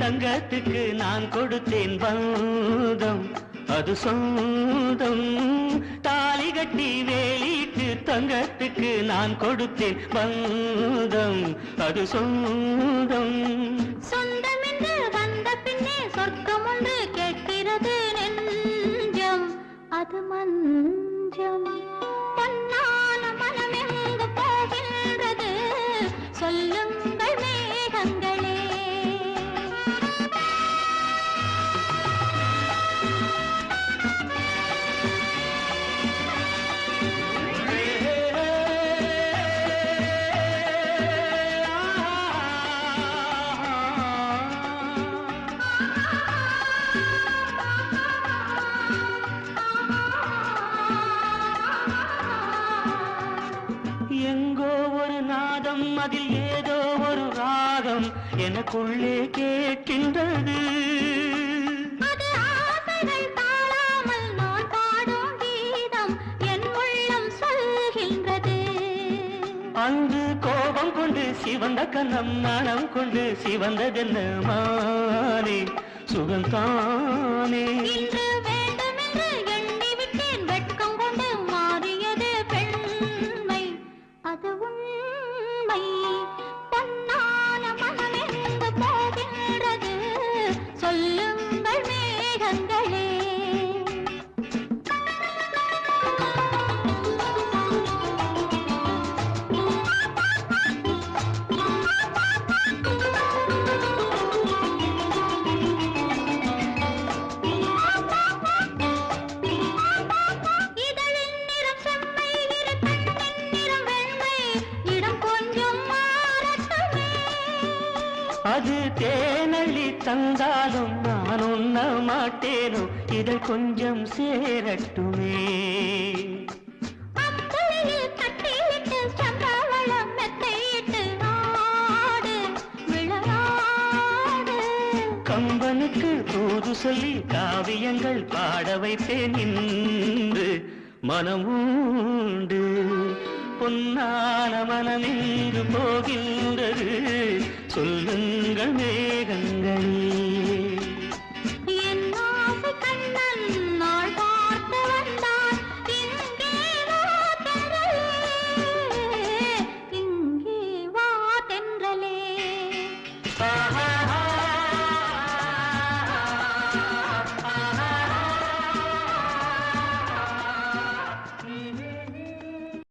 தங்கத்துக்கு நான் கொடுத்தேன் பந்தம் அது சொந்தம் தாலி கட்டி வேலிட்டு தங்கத்துக்கு நான் கொடுத்தேன் பந்தம் அது சொந்தம் சொந்தம் என்று வந்த பின்னே சொர்க்கம் ஒன்று கேட்கிறது நெஞ்சம் அது மஞ்சம் பொன்னான மனம் எங்கு போகின்றது சொல்லுங்கள் மேகங்களே எங்கோ ஒரு நாதம் அதில் ஏதோ ஒரு ராகம் எனக்குள்ளே கேட்கின்றது அது ஆசைகள் தாழாமல் நான் பாடும் கீதம் என் உள்ளம் சொல்கின்றது அங்கு கோபம் கொண்டு சிவந்த கண்ணம் நாணம் கொண்டு சிவந்ததென்ன மானே சுகந்தானே இன்று வேண்டுமென்று எண்ணிவிட்டேன் வெட்கம் கொண்டு மாறியது பெண்மை அது உண்மை பொன்னான மனம் எங்கு போகின்றது சொல்லுங்கள் மேகங்களே இதழின் நிறம் செம்மை இரு கண்ணின் நிறம் வெண்மை இடம் கொஞ்சம் மாறட்டுமே அது தேனள்ளி தந்தாலும் நான் உண்ண மாட்டேனோ இதை கொஞ்சம் சேரட்டுமே அம்புலியில் கட்டிவிட்டு சம்பவளம் மெத்தையிட்டு ஆடு விளையாடு கம்பனுக்கு தூது சொல்லி காவியங்கள் பாட வைத்தேன் இன்று மனமுண்டு பொன்னான மனம் இங்கு போகின்றது சொல்லுங்கள் மேகங்களே